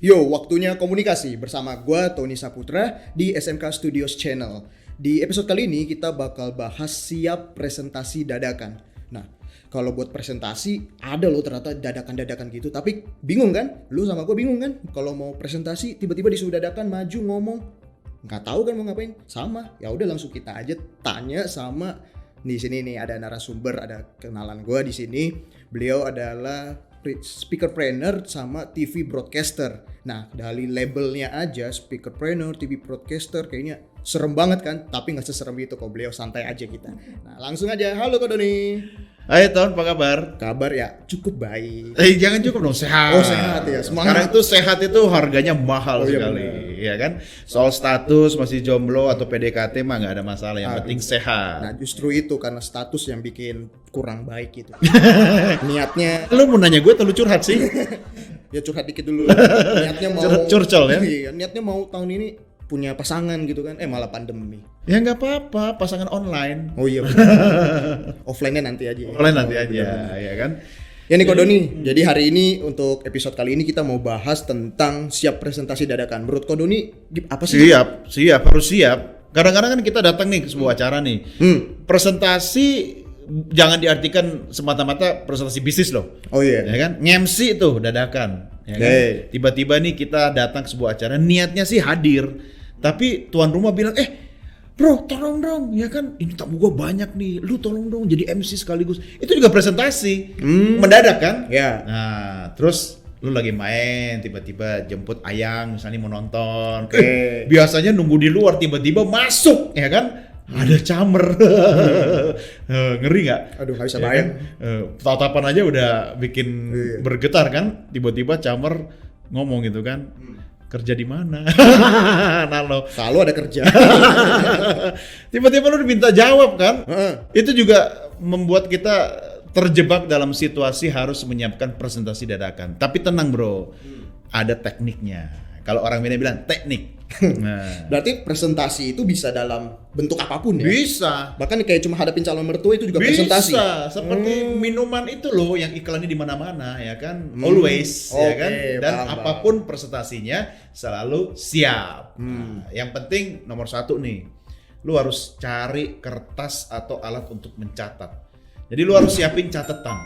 Yo, waktunya komunikasi bersama gua Tony Saputra di SMK Studios Channel. Di episode kali ini kita bakal bahas siap presentasi dadakan. Nah, kalau buat presentasi ada loh ternyata dadakan-dadakan gitu, tapi bingung kan? Lu sama gua bingung kan? Kalau mau presentasi tiba-tiba disuruh dadakan maju ngomong, nggak tahu kan mau ngapain? Sama, ya udah langsung kita aja tanya sama di sini nih ada narasumber, ada kenalan gua di sini. Beliau adalah speakerpreneur sama TV broadcaster. Nah, dari labelnya aja speakerpreneur, TV broadcaster kayaknya serem banget kan? Tapi nggak seserem itu kok, beliau santai aja kita. Nah, langsung aja. Halo Kak Doni. Hai Ton, apa kabar? Kabar ya cukup baik. Jangan cukup dong, sehat. Oh, sehat ya. Semangat. Sekarang itu sehat itu harganya mahal iya, sekali, bener. ya kan? Soal status masih jomblo atau PDKT mah nggak ada masalah, yang penting Nah, sehat. justru itu karena status yang bikin kurang baik gitu. Niatnya Lu mau nanya gue atau lu curhat sih? ya curhat dikit dulu. Niatnya mau Curcol ya? Iya, niatnya mau tahun ini punya pasangan gitu kan. Malah pandemi. Ya nggak apa-apa, pasangan online. Oh iya. Offline-nya nanti aja. Online nanti Oh, aja, bener-bener. ya kan? Ya nih Ko Doni, jadi hari ini untuk episode kali ini kita mau bahas tentang siap presentasi dadakan. Menurut Ko Doni apa sih? Siap, harus siap. Kadang-kadang kan kita datang nih ke sebuah acara nih. Presentasi jangan diartikan semata-mata presentasi bisnis loh. Oh iya. Ya kan? Nge-MC itu dadakan. Ya kan? Hey. Tiba-tiba nih kita datang ke sebuah acara, niatnya sih hadir. Tapi tuan rumah bilang, bro tolong dong, ya kan ini tamu gue banyak nih, lu tolong dong jadi MC sekaligus. Itu juga presentasi, mendadak kan? Ya. Nah, terus lu lagi main, tiba-tiba jemput Ayang misalnya mau nonton. Oke. Biasanya nunggu di luar, tiba-tiba masuk, ya kan? Ada camer. Ngeri nggak? Aduh, nggak bisa Ya bayang. kan? Tatapan aja udah bikin Iya. bergetar kan? Tiba-tiba camer ngomong gitu kan. Kerja di mana? Nah lo. Selalu ada kerja. Tiba-tiba lu diminta jawab kan? Heeh. Itu juga membuat kita terjebak dalam situasi harus menyiapkan presentasi dadakan. Tapi tenang bro, ada tekniknya. Kalau orang Medan bilang teknik. Nah, Berarti presentasi itu bisa dalam bentuk apapun ya? bisa. Bahkan kayak cuma hadapin calon mertua itu juga presentasi. Bisa, seperti minuman itu loh yang iklannya di mana-mana ya kan, always ya Oke, kan, dan paham. apapun presentasinya selalu siap. Nah, yang penting nomor satu nih, lu harus cari kertas atau alat untuk mencatat. Jadi lu harus siapin catatan,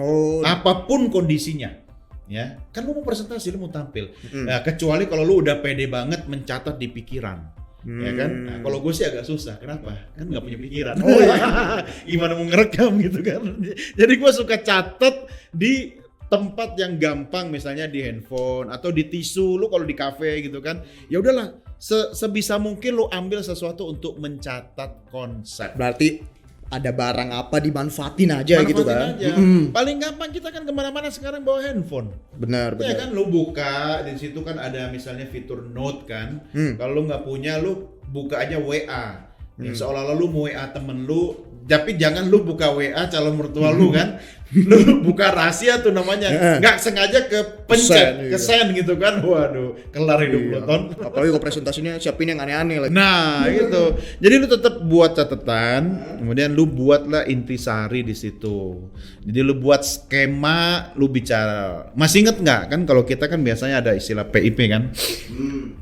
Oh. apapun kondisinya. Ya, kan lu mau presentasi, lu mau tampil. Nah, kecuali kalau lu udah pede banget mencatat di pikiran. Ya kan? Nah, kalau gue sih agak susah. Kenapa? Kan nggak punya pikiran. Oh, iya. Gimana mau ngerekam gitu kan? Jadi gue suka catat di tempat yang gampang, misalnya di handphone atau di tisu. Lu kalau di kafe gitu kan, ya udahlah. Sebisa mungkin lu ambil sesuatu untuk mencatat konsep. Berarti ada barang apa dimanfaatin aja gitu kan? Manfaatin aja. Paling gampang kita kan kemana-mana sekarang bawa handphone. Benar, Ya benar. kan, lu buka di situ kan ada misalnya fitur note kan. Kalau lu nggak punya, lu buka aja WA. Ya, seolah-olah lu mau WA temen lu, tapi jangan lu buka WA calon mertua lu kan. Lu buka rahasia tuh namanya. Nggak sengaja Send, kepencet, iya. kesend gitu kan. Waduh, kelar hidup lu, Ton. Apalagi kalau presentasinya siapin yang aneh-aneh lagi. Nah, gitu. Jadi lu tetap buat catatan, kemudian lu buatlah intisari di situ. Jadi lu buat skema, lu bicara. Masih inget nggak kan kalau kita kan biasanya ada istilah PIP kan?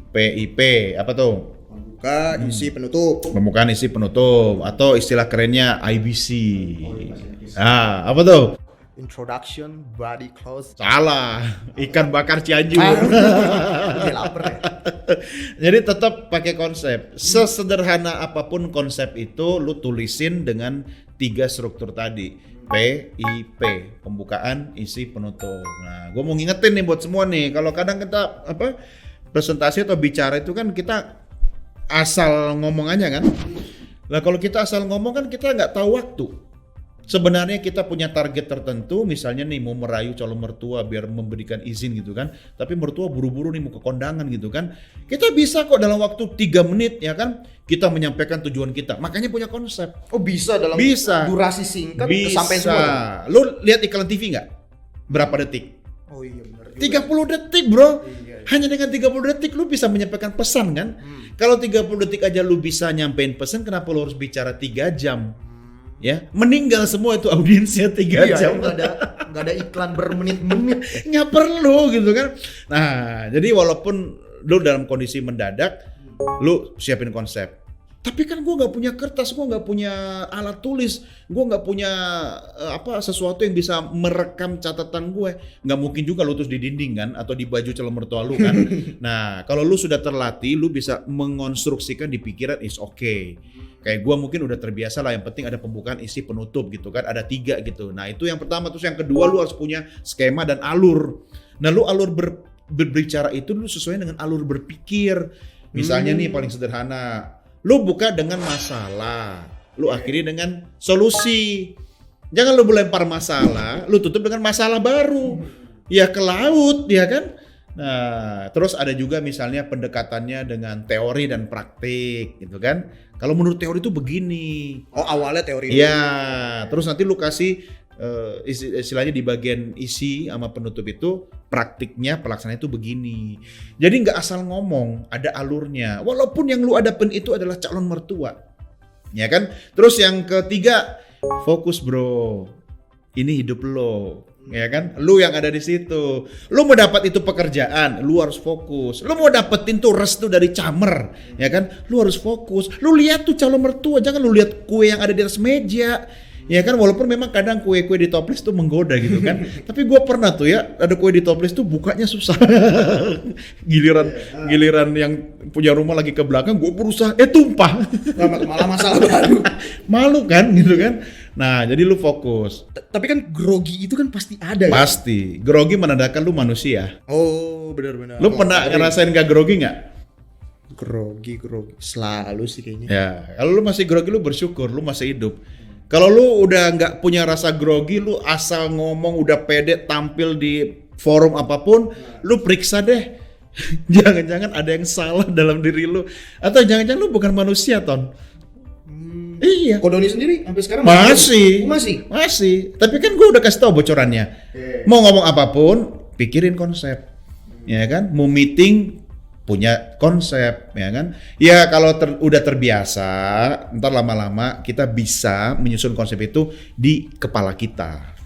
PIP apa tuh? Buka, isi, penutup. Pembukaan, isi, penutup, atau istilah kerennya IBC. Ah, apa tuh? Introduction, body close. Salah, ikan bakar Cianjur. Ini lapar ya. Jadi tetap pakai konsep. Sesederhana apapun konsep itu, lu tulisin dengan 3 struktur tadi. PIP, pembukaan, isi, penutup. Nah, gue mau ngingetin nih buat semua nih. Kalau kadang kita presentasi atau bicara itu kan kita asal ngomong aja kan. Lah kalau kita asal ngomong kan kita nggak tahu waktu. Sebenarnya kita punya target tertentu, misalnya nih mau merayu calon mertua biar memberikan izin gitu kan. Tapi mertua buru-buru nih mau ke kondangan gitu kan. Kita bisa kok dalam waktu 3 menit ya kan, kita menyampaikan tujuan kita. Makanya punya konsep. Oh, bisa dalam Bisa. durasi singkat Bisa. kesampaian semua. Lu lihat iklan TV nggak? Berapa detik? Oh iya benar. 30 detik bro. Iya. Hanya dengan 30 detik lu bisa menyampaikan pesan kan. Kalau 30 detik aja lu bisa nyampein pesan, kenapa lu harus bicara 3 jam? Ya, meninggal semua itu audiensnya 3 Iya, jam. nggak ada nggak ada iklan bermenit-menit. Nggak perlu gitu kan. Nah, jadi walaupun lu dalam kondisi mendadak, lu siapin konsep. Tapi kan gue nggak punya kertas, gue nggak punya alat tulis, gue nggak punya sesuatu yang bisa merekam catatan gue. Nggak mungkin juga lu terus di dinding kan, atau di baju calon mertua lu kan. Nah, kalau lu sudah terlatih, lu bisa mengonstruksikan di pikiran is okay. Kayak gue mungkin udah terbiasa lah, yang penting ada pembukaan, isi, penutup gitu kan, ada 3 gitu. Nah itu yang pertama, terus yang kedua lu harus punya skema dan alur. Nah lu alur berbicara itu lu sesuai dengan alur berpikir. Misalnya nih paling sederhana, lu buka dengan masalah, lu akhiri dengan solusi. Jangan lu lempar masalah, lu tutup dengan masalah baru. Ya ke laut, ya kan? Nah, terus ada juga misalnya pendekatannya dengan teori dan praktik, gitu kan? Kalau menurut teori itu begini. Oh, awalnya teori. Iya, terus nanti lu kasih istilahnya di bagian isi sama penutup itu praktiknya pelaksanaan itu begini. Jadi nggak asal ngomong, ada alurnya. Walaupun yang lu hadapin itu adalah calon mertua, ya kan? Terus yang ketiga, fokus bro. Ini hidup lo, ya kan? Lu yang ada di situ. Lu mau dapat itu pekerjaan, lu harus fokus. Lu mau dapetin tuh restu dari camer, ya kan? Lu harus fokus. Lu lihat tuh calon mertua, jangan lu lihat kue yang ada di atas meja. Ya kan, walaupun memang kadang kue-kue di toples tuh menggoda gitu kan. Tapi gue pernah tuh ya, ada kue di toples tuh bukanya susah. Giliran yang punya rumah lagi ke belakang, gue berusaha, tumpah. Malah masalah baru. Malu kan gitu kan. Nah jadi lu fokus. Tapi kan grogi itu kan pasti ada. Pasti. Grogi menandakan lu manusia. Oh benar-benar. Lu pernah ngerasain gak grogi gak? Grogi selalu sih kayaknya. Ya kalau lu masih grogi lu bersyukur, lu masih hidup. Kalau lu udah nggak punya rasa grogi, lu asal ngomong udah pede tampil di forum apapun, lu periksa deh. Jangan-jangan ada yang salah dalam diri lu, atau jangan-jangan lu bukan manusia, Ton. Iya. Kodoni sendiri sampai sekarang masih. Tapi kan gue udah kasih tau bocorannya. Mau ngomong apapun, pikirin konsep, ya kan? Mau meeting, punya konsep, ya kan? Ya kalau udah terbiasa, ntar lama-lama kita bisa menyusun konsep itu di kepala kita,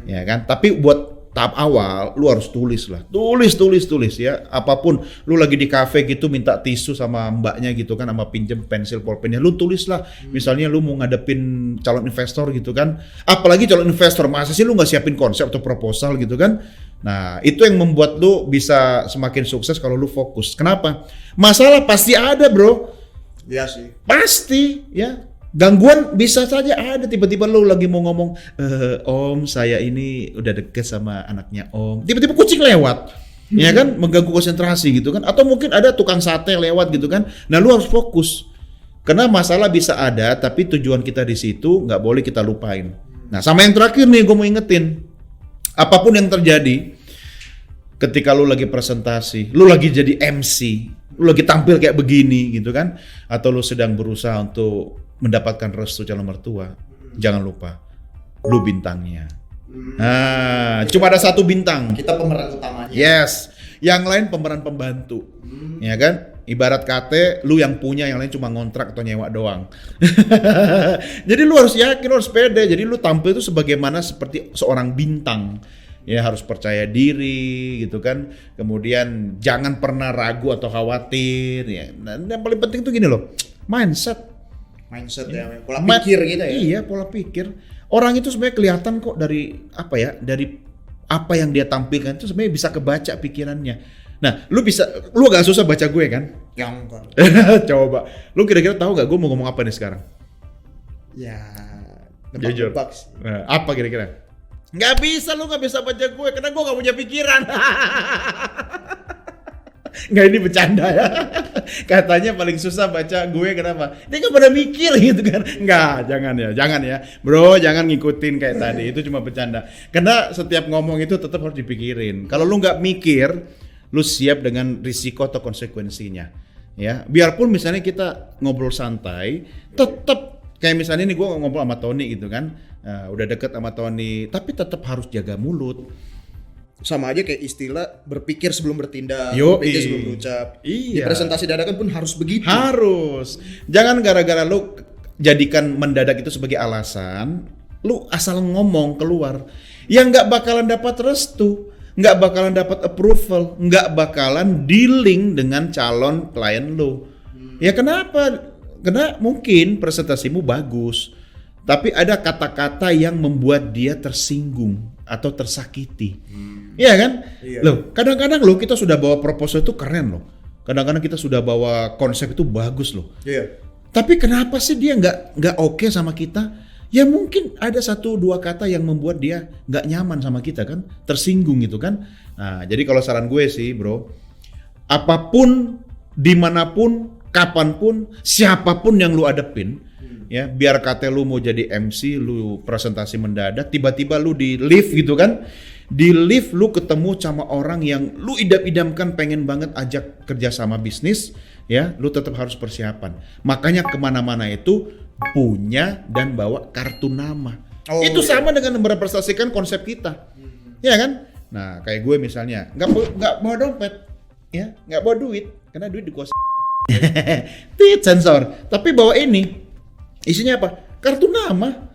ya kan? Tapi buat tahap awal, lu harus tulis lah, tulis ya. Apapun, lu lagi di kafe gitu minta tisu sama mbaknya gitu kan, sama pinjem pensil pulpennya, lu tulis lah. Misalnya lu mau ngadepin calon investor gitu kan, apalagi calon investor, masa sih lu nggak siapin konsep atau proposal gitu kan? Nah, itu yang membuat lu bisa semakin sukses kalau lu fokus. Kenapa? Masalah pasti ada, bro. Iya sih. Pasti, ya. Gangguan bisa saja ada. Tiba-tiba lu lagi mau ngomong, Om, saya ini udah deket sama anaknya Om. Tiba-tiba kucing lewat, ya kan? Mengganggu konsentrasi gitu kan? Atau mungkin ada tukang sate lewat gitu kan? Nah, lu harus fokus. Karena masalah bisa ada, tapi tujuan kita di situ nggak boleh kita lupain. Nah, sama yang terakhir nih, gue mau ingetin. Apapun yang terjadi, ketika lu lagi presentasi, lu lagi jadi MC, lu lagi tampil kayak begini gitu kan, atau lu sedang berusaha untuk mendapatkan restu calon mertua, jangan lupa, lu bintangnya. Nah, cuma ada satu bintang. Kita pemeran utamanya. Yes, yang lain pemeran pembantu, ya kan? Ibarat kate, lu yang punya, yang lain cuma ngontrak atau nyewa doang. Jadi lu harus yakin, lu harus pede. Jadi lu tampil itu sebagaimana seperti seorang bintang. Ya harus percaya diri gitu kan. Kemudian jangan pernah ragu atau khawatir. Ya. Nah, yang paling penting tuh gini loh, mindset ya, pola pikir gitu ya. Iya, pola pikir. Orang itu sebenarnya kelihatan kok dari apa yang dia tampilkan itu sebenarnya bisa kebaca pikirannya. Nah, lu gak susah baca gue kan? Yang Coba, lu kira-kira tahu gak gue mau ngomong apa nih sekarang? Ya, jujur. Nah, apa kira-kira? Gak bisa, lu gak bisa baca gue karena gue gak punya pikiran. Nggak, ini bercanda ya. Katanya paling susah baca gue, kenapa? Dia nggak pada mikir gitu kan. Nggak, jangan ya bro, jangan ngikutin kayak tadi, itu cuma bercanda. Karena setiap ngomong itu tetap harus dipikirin. Kalau lu nggak mikir, lu siap dengan risiko atau konsekuensinya, ya. Biarpun misalnya kita ngobrol santai, tetap kayak misalnya ini gue ngobrol sama Tony gitu kan, udah deket sama Tony, tapi tetap harus jaga mulut. Sama aja kayak istilah berpikir sebelum bertindak, berpikir sebelum berucap. Iya. Di presentasi dadakan pun harus begitu. Harus. Jangan gara-gara lu jadikan mendadak itu sebagai alasan, lu asal ngomong keluar. yang nggak bakalan dapat restu, nggak bakalan dapat approval, nggak bakalan dealing dengan calon klien lo. Ya kenapa? Karena mungkin presentasimu bagus, tapi ada kata-kata yang membuat dia tersinggung atau tersakiti. Iya kan? Iya. Loh, kadang-kadang loh kita sudah bawa proposal itu keren loh. Kadang-kadang kita sudah bawa konsep itu bagus loh. Iya. Tapi kenapa sih dia nggak oke sama kita? Ya mungkin ada 1-2 kata yang membuat dia nggak nyaman sama kita kan, tersinggung gitu kan. Nah, jadi kalau saran gue sih bro, apapun, dimanapun, kapanpun, siapapun yang lu adepin, ya biar kata lu mau jadi MC, lu presentasi mendadak, tiba-tiba lu di lift gitu kan, di lift lu ketemu sama orang yang lu idam-idamkan pengen banget ajak kerja sama bisnis, ya lu tetap harus persiapan. Makanya kemana-mana itu punya dan bawa kartu nama. Oh, Itu iya. sama dengan merepresentasikan konsep kita, ya kan? Nah kayak gue misalnya nggak bawa dompet, ya nggak bawa duit karena duit dikuasai. Tit sensor. Tapi bawa ini isinya apa? Kartu nama.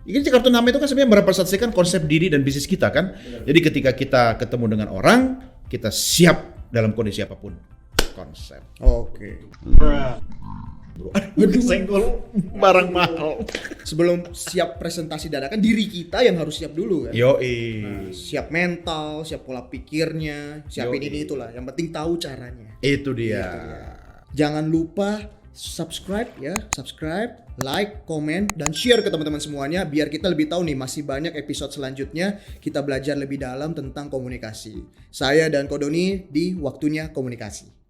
Ini kartu nama itu kan sebenarnya merepresentasikan konsep diri dan bisnis kita kan. Jadi ketika kita ketemu dengan orang, kita siap dalam kondisi apapun. Konsep. Oke. Aduh, senggol barang mahal. Sebelum siap presentasi dadakan, diri kita yang harus siap dulu kan. Yoi. Siap mental, siap pola pikirnya, siapin Yoi. ini itulah. Yang penting tahu caranya. Itu dia. Jangan lupa subscribe, like, komen, dan share ke teman-teman semuanya biar kita lebih tahu nih masih banyak episode selanjutnya kita belajar lebih dalam tentang komunikasi. Saya dan Kodoni di Waktunya Komunikasi.